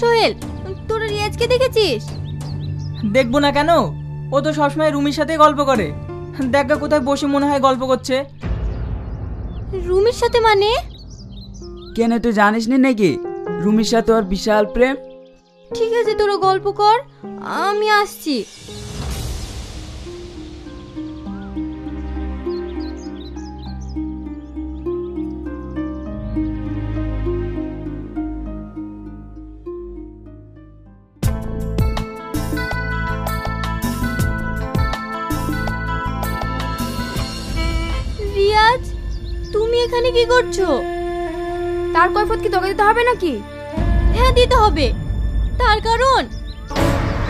সোহেল, তোরা রিয়াজকে দেখেছিস? দেখবো না কেন? ও তো সবসময় রুমির সাথে গল্প করে। দেখা কোথায় বসে মনে হয় গল্প করছে। রুমির সাথে মানে? কেন তুই জানিস না নাকি রুমির সাথে ওর বিশাল প্রেম? ঠিক আছে, তোরা গল্প কর, আমি আসছি। রিয়াজ, তুমি এখানে কি করছো? তার কৈফিয়ত কি তোকে দিতে হবে নাকি? হ্যাঁ, দিতে হবে। তার কারণ?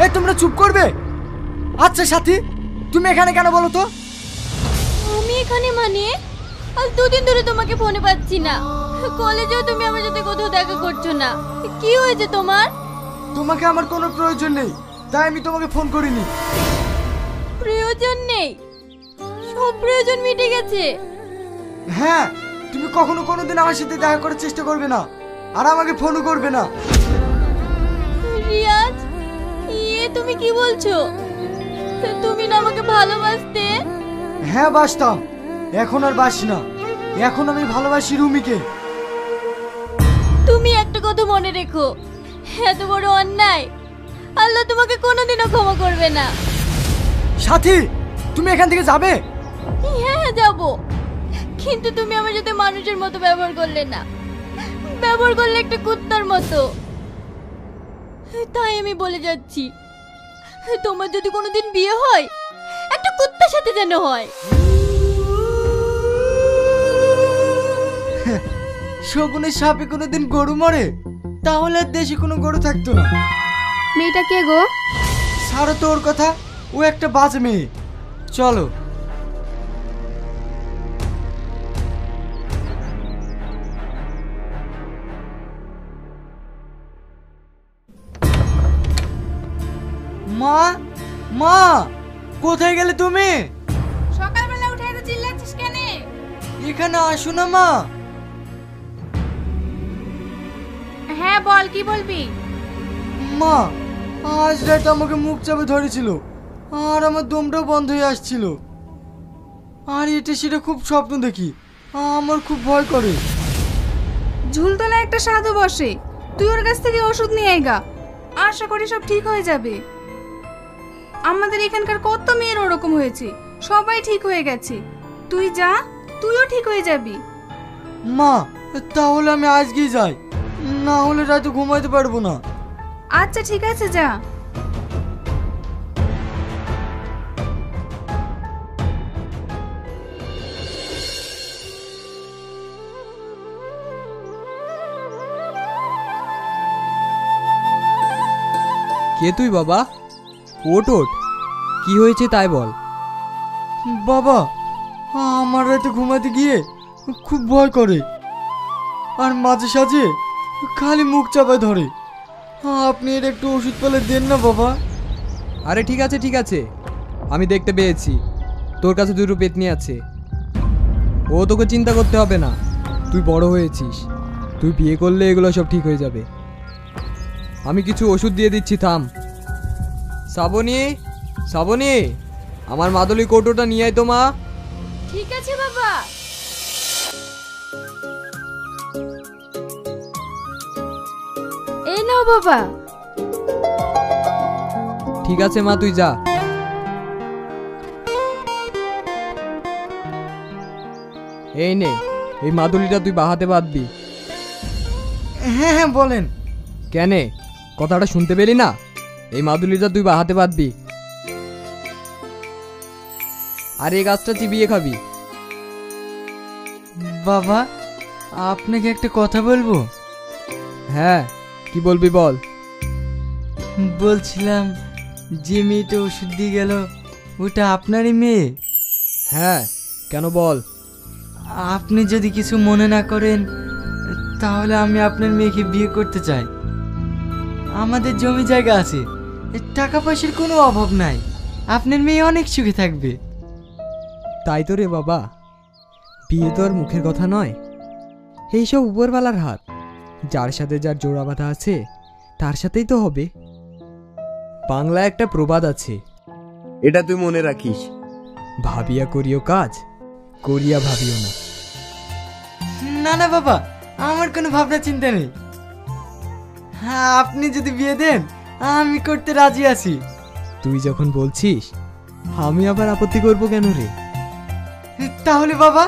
এই তোমরা চুপ করবে? আচ্ছা সাথী, তুমি এখানে কেন বলো তো? আমি এখানে মানে আজ 2 দিন ধরে তোমাকে ফোনে পাচ্ছি না। কলেজেও তুমি আমার সাথে কোথাও দেখা করছো না। কি হয়েছে তোমার? তোমাকে আমার কোনো প্রয়োজন নেই, তাই আমি তোমাকে ফোন করিনি। প্রয়োজন নেই? সব প্রয়োজন মিটে গেছে। হ্যাঁ, তুমি কখনো কোনোদিন আমার সাথে দেখা করার চেষ্টা করবে না, আর আমাকে ফোনও করবে না। রিয়াজ, তুমি কি বলছো? তুমি না আমাকে ভালোবাসতে? হ্যাঁ বাসতাম, এখন আর বাসি না। এখন আমি ভালোবাসি রুমিকে। তুমি একটা কথা মনে রেখো, এত বড় অন্যায় আল্লাহ তোমাকে কোনোদিনও ক্ষমা করবে না। সাথী, তুমি এখান থেকে যাবে? হ্যাঁ, যাবো, কিন্তু তুমি আমার সাথে মানুষের মতো ব্যবহার করলে না, ব্যবহার করলে একটা কুত্তার মতো। তাই আমি বলে যাচ্ছি, তোমার যদি কোনোদিন বিয়ে হয়, একটা কুত্তার সাথে যেন হয়। শকুনের সাপে কোনোদিন গরু মরে, তাহলে আর দেশে কোনো গরু থাকতো না। মেয়েটা কে গো? ছাড়ো তো ওর কথা, ও একটা বাজে মেয়ে। চলো। মা, মা, কোথায় গেলে তুমি? সকালবেলা উঠে এত চিল্লাচ্ছিস কেন? এখানে আসো না মা। হ্যাঁ বল, কি বলবি? মা, আজ রাত আমাকে মুখ চাপে ধরেছিল, আর আমার দমটাও বন্ধ হয়ে আসছিল। আর এটা সেটা খুব স্বপ্ন দেখি, আমার খুব ভয় করে। ঝুলতলা একটা সাধু বসে, তুই ওর কাছ থেকে ওষুধ নিয়ে আয় গা। আশা করি সব ঠিক হয়ে যাবে। আমাদের এখানকার কত মেয়ের ওরকম হয়েছে, সবাই ঠিক হয়ে গেছে। তুই যা, তুইও ঠিক হয়ে যাবি। মা, তাহলে আমি আজকেই যাই, না হলে রাতে ঘুমাইতে পারবো না। আচ্ছা ঠিক আছে, যা। কে তুই বাবা? ওঠ ওঠ, কি হয়েছে তাই বল। বাবা, আমার রাতে ঘুমাতে গিয়ে খুব ভয় করে, আর মাঝে সাঝে খালি মুখ চাপায় ধরে। আপনি এর একটু ওষুধ পেলে দেন না বাবা। আরে ঠিক আছে ঠিক আছে, আমি দেখতে পেয়েছি তোর কাছে 2টো পেতনি আছে। ও তোকে চিন্তা করতে হবে না, তুই বড় হয়েছিস, তুই বিয়ে করলে এগুলো সব ঠিক হয়ে যাবে। আমি কিছু ওষুধ দিয়ে দিচ্ছি, থাম। শ্রাবণী, শ্রাবণী, আমার মাদুলি কৌটোটা নিয়ে আয় তো মা। ঠিক আছে বাবা। এই নাও বাবা। ঠিক আছে মা, তুই যা। এই নে, এই মাদুলিটা তুই বাহাতে বাঁধবি। হ্যাঁ হ্যাঁ বলেন। কেনে, কথাটা শুনতে পেলি না? এই মাদুলিটা তুই বাহাতে বাঁধবি, আর এই গাছটা চিবিয়ে খাবি। বাবা, আপনাকে একটা কথা বলবো? হ্যাঁ, কি বলবি বল। বলছিলাম, যে মেয়েটা ওষুধ দিয়ে গেল ওটা আপনারই মেয়ে? হ্যাঁ, কেন বল। আপনি যদি কিছু মনে না করেন, তাহলে আমি আপনার মেয়েকে বিয়ে করতে চাই। আমাদের জমি জায়গা আছে, টাকা পয়সার কোনো অভাব নাই। আপনার মেয়ে অনেক সুখে থাকবে। তাই তো রে বাবা, বিয়ে তো আর মুখের কথা নয়, এইসব উপরওয়ালার হাত। যার সাথে যার জোড়া বাঁধা আছে তার সাথেই তো হবে। বাংলায় একটা প্রবাদ আছে, এটা তুই মনে রাখিস। ভাবিয়া করিও কাজ, করিয়া ভাবিও না। না না বাবা, আমার কোনো ভাবনা চিন্তা নেই। হ্যাঁ, আপনি যদি বিয়ে দেন আমি করতে রাজি আছি। তুই যখন বলছিস, আমি আবার আপত্তি করব কেন রে? তাহলে বাবা,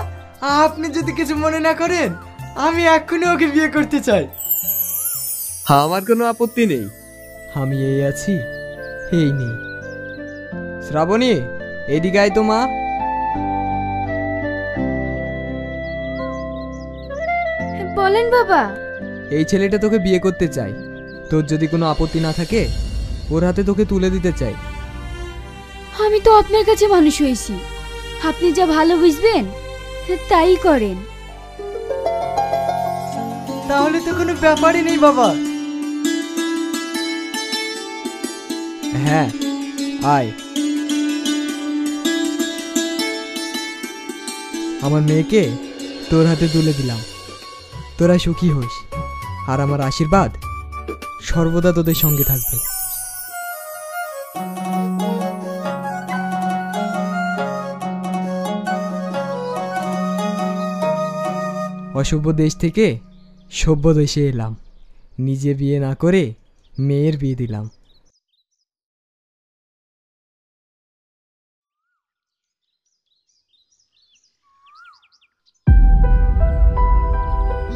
আপনি যদি কিছু মনে না করেন, আমি এক্ষুনি ওকে বিয়ে করতে চাই। আমার কোনো আপত্তি নেই। আমি এই আছি, এই নেই। শ্রাবণী, এদিকে আয় তো মা। বলেন বাবা। এই ছেলেটা তোকে বিয়ে করতে চাই। তোর যদি কোনো আপত্তি না থাকে, ওর হাতে তোকে তুলে দিতে চাই। আমি তো আপনার কাছে মানুষ হয়েছি, আপনি যা ভালো বুঝবেন তাই করেন। তাহলে তো কোনো ব্যাপারই নেই বাবা। হ্যাঁ, আয়। আমার মেয়েকে তোর হাতে তুলে দিলাম। তোরা সুখী হোস, আর আমার আশীর্বাদ সর্বদা তোদের সঙ্গে থাকবে। অসভ্য দেশ থেকে সভ্য দেশে এলাম, নিজে বিয়ে না করে মেয়ের বিয়ে দিলাম।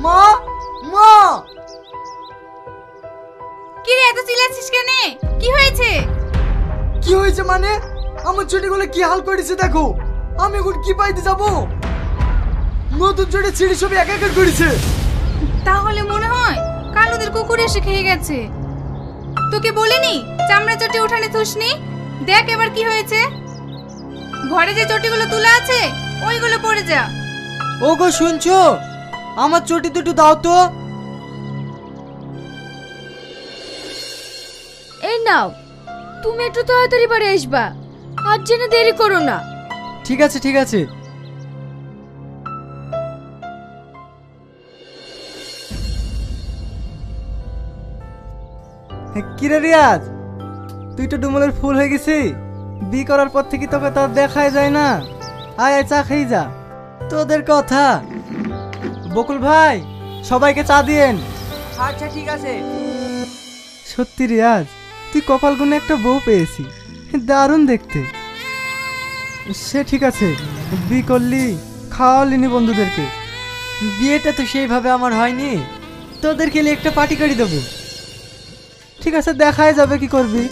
মা, মা! কি রে, এত চিল্লাচ্ছিস কেন? কি হয়েছে? কি হয়েছে মানে? আমার চটিগুলো কি হাল করেছে দেখো। আমি এখন কি পাইতে যাব? নতুন চটি ছিঁড়ি সব এক এক করেছে। তাহলে মনে হয় কালুদের কুকুর এসে খেয়ে গেছে। তোকে বলিনি চামড়া চটি উঠানে থুসনি? দেখ এবার কি হয়েছে। ঘরে যে চটিগুলো তুলে আছে ওইগুলো পড়ে যা। ওগো শুনছো? আমার চটি দুটো দাও তো। এই নাও, তুমি একটু তাড়াতাড়ি বাড়ি আসবা, আর যেন দেরি করো না। ঠিক আছে ঠিক আছে। কিরে রিয়াজ, তুই তো ডুমলের ফুল হয়ে গেছি। বিয়ে করার পর থেকে তোকে তো আর দেখাই যায় না। আয় আয়, চা খেয়ে যা। তোদের কথা। বকুল ভাই, সবাইকে চা দিয়েন। আচ্ছা ঠিক আছে। সত্যি রিয়াজ, তুই কপাল গুনে একটা বউ পেয়েছি, দারুণ দেখতে। সে ঠিক আছে, বিয়ে করলি, খাওয়ালিনি বন্ধুদেরকে। বিয়েটা তো সেইভাবে আমার হয়নি, তোদেরকে নিয়ে একটা পার্টি করে দেবো। ঠিক আছে, দেখাই যাবে কি করবি।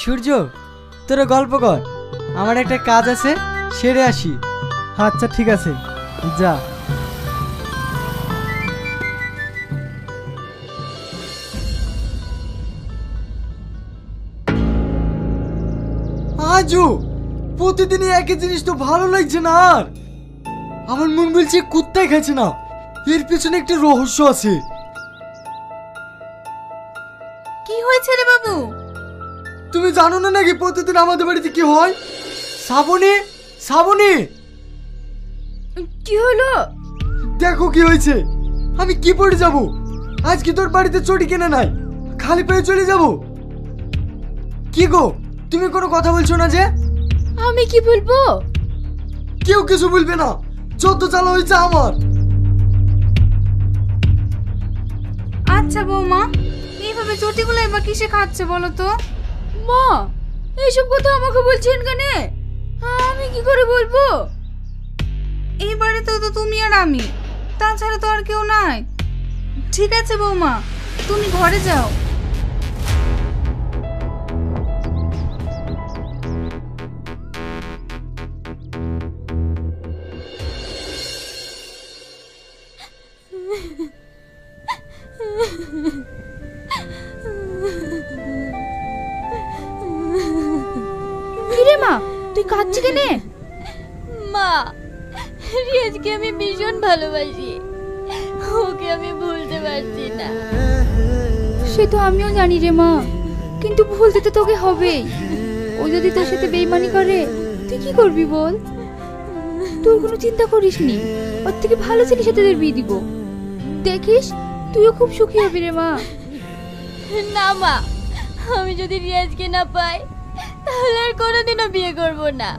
সূর্য, তোরা গল্প কর, আমার একটা কাজ আছে, সেরে আসি। আচ্ছা ঠিক আছে, যা। আজও প্রতিদিনই একই জিনিস তো ভালো লাগছে না। আর আমার মন বলছে কুত্তাই খাচ্ছে না, এর পেছনে একটা রহস্য আছে। কি হয়েছে রে বাবু? তুমি জানো না নাকি প্রতিদিন আমাদের বাড়িতে কি হয়? শ্রাবণী, শ্রাবণী! কি হলো? দেখো কি হয়েছে। আমি কি পড়ে যাব? আজকে তোর বাড়িতে চটি কেনা নাই, খালি পায়ে চলে যাব। কি গো, তুমি কোনো কথা বলছো না যে? আমি কি বলবো? কেউ কিছু বলবে না, যত জ্বালা হয়েছে আমার। আচ্ছা বৌমা, এইভাবে চটিগুলো এবার কিসে খাচ্ছে বলো তো? মা, এইসব কথা আমাকে বলছেন কেন? আমি কি করে বলবো? এই বাড়িতে তো তুমি আর আমি, তাছাড়া তো আর কেউ নাই। ঠিক আছে বৌমা, তুমি ঘরে যাও। কিরে মা, তুই কাঁদছিস কেন? মা, রিয়াজকে আমি ভীষণ ভালোবাসি, ওকে আমি ভুলতে পারছি না। সে তো আমিও জানি রে মা, কিন্তু ভুলতে তো তোকে হবেই। ও যদি তোর সাথে বেইমানি করে তুই কি করবি বল? তোর কোনো চিন্তা করিস নি, ওর থেকে ভালো ছেলের সাথে তোর বিয়ে দিব। দেখিস তুইও খুব সুখী হবি রে মা। না মা, আমি যদি রিয়াজকে না পাই তাহলে আর কোনোদিনও বিয়ে করব না।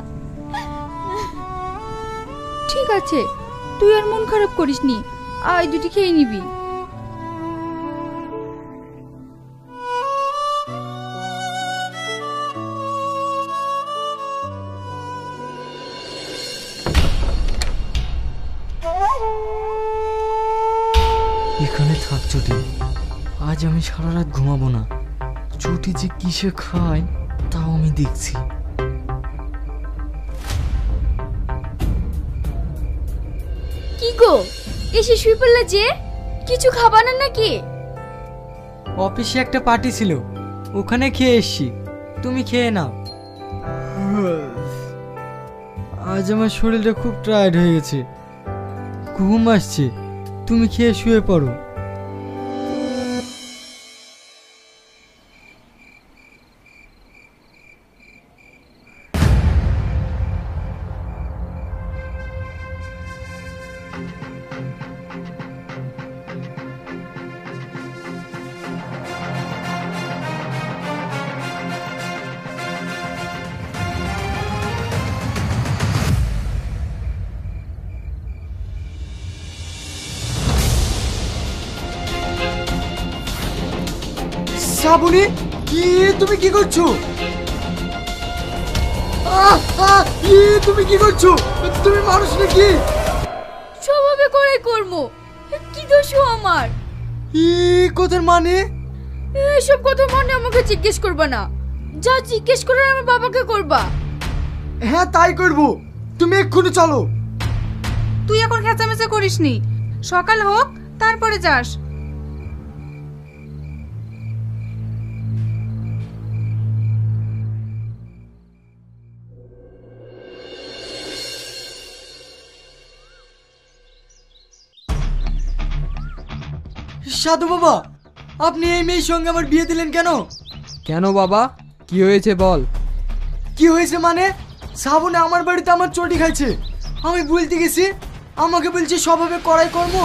ঠিক আছে, তুই আর মন খারাপ করিস নি, আয় দুটি খেয়ে নিবি। এখানে থাক চটি, আজ আমি সারা রাত ঘুমাবো না। চটি যে কিসে খায় তাও আমি দেখছি। কি গো, এসে শুয়ে পড়লা যে? কিছু খাবা না নাকি? অফিসে একটা পার্টি ছিল, ওখানে খেয়ে এসছি। তুমি খেয়ে নাও। আজ আমার শরীরটা খুব টায়ার্ড হয়ে গেছে, ঘুম আসছে। তুমি খেয়ে শুয়ে পড়ো। শ্রাবণী, কি তুমি কি করছো? তুমি কি করছো? তুমি মানুষ নাকি? স্বভাবে করে কর্ম, কি দোষ আমার? কথার মানে? এসব কথা মানে আমাকে জিজ্ঞেস করবা না, যা জিজ্ঞেস করার আমার বাবাকে করবা। হ্যাঁ তাই করবো, তুমি এক্ষুনি চলো। তুই এখন খেঁচামেচা করিস নি, সকাল হোক তারপরে যাস। সাধু বাবা, আপনি এই মেয়ের সঙ্গে আমার বিয়ে দিলেন কেন? কেন বাবা, কি হয়েছে বল? কি হয়েছে মানে? শ্রাবণে আমার বাড়িতে আমার চটি খাইছে, আমি বলতে গেছি, আমাকে বলছে স্বভাবে করাই কর্ম।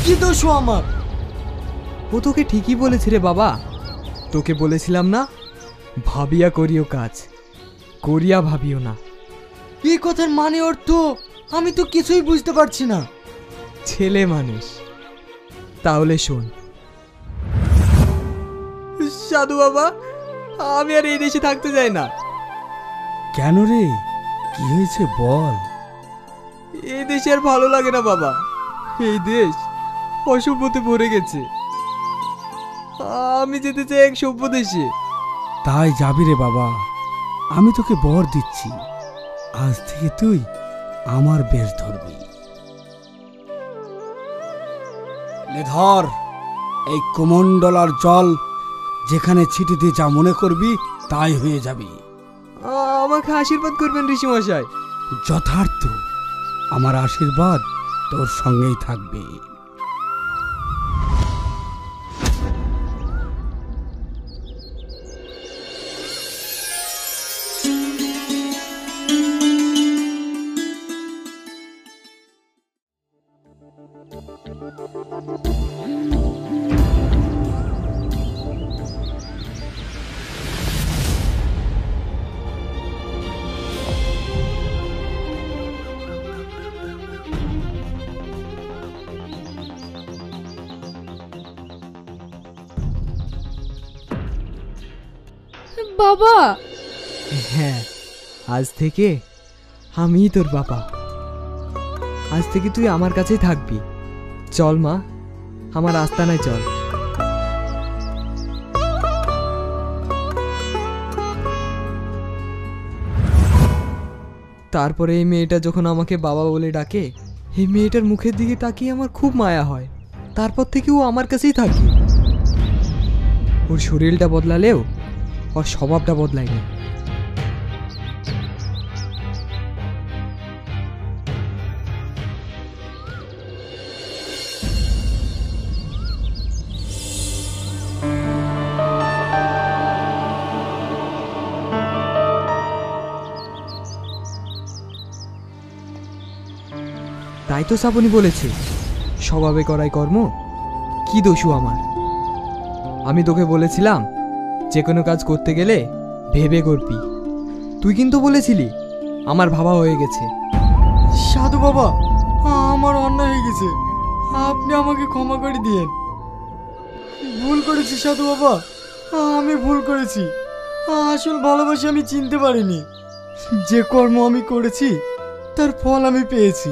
কি দোষ আমার? ও তোকে ঠিকই বলেছে রে বাবা। তোকে বলেছিলাম না, ভাবিয়া করিও কাজ, করিয়া ভাবিও না। এই কথার মানে অর্থ আমি তো কিছুই বুঝতে পারছি না। ছেলে মানুষ, তাহলে শোন। সাধু বাবা, আমি আর এই দেশে থাকতে চাই না। কেন রে, কি হয়েছে বল? এই দেশে আর ভালো লাগে না বাবা। এই দেশ অসভ্যতে ভরে গেছে। আমি যেতে চাই এক সভ্য দেশে। তাই যাবি রে বাবা, আমি তোকে বর দিচ্ছি, আজ থেকে তুই আমার বেশ ধরবি। ধর এই কুমন্ডলার জল, যেখানে ছিটিতে যা মনে করবি তাই হয়ে যাবে। আমাকে আশীর্বাদ করবেন ঋষি মশাই। যথার্থ, আমার আশীর্বাদ তোর সঙ্গেই থাকবে। বাবা, হ্যাঁ, আজ থেকে আমিই তোর বাবা। আজ থেকে তুই আমার কাছেই থাকবি। চল মা, আমার আস্তানায় চল। তারপরে এই মেয়েটা যখন আমাকে বাবা বলে ডাকে, এই মেয়েটার মুখের দিকে তাকিয়ে আমার খুব মায়া হয়। তারপর থেকে ও আমার কাছেই থাকে। ওর শরীরটা বদলালেও ওর স্বভাবটা বদলায়নি। তাই তো শ্রাবণী বলেছে স্বভাবে করাই কর্ম। কি দোষু আমার? আমি তোকে বলেছিলাম যে কোনো কাজ করতে গেলে ভেবে করবি। তুই কিন্তু বলেছিলি আমার ভাবা হয়ে গেছে। সাধু বাবা, আমার অন্যায় হয়ে গেছে, আপনি আমাকে ক্ষমা করে দিয়েন। ভুল করেছি সাধু বাবা, আমি ভুল করেছি। আসল ভালোবাসা আমি চিনতে পারিনি। যে কর্ম আমি করেছি তার ফল আমি পেয়েছি।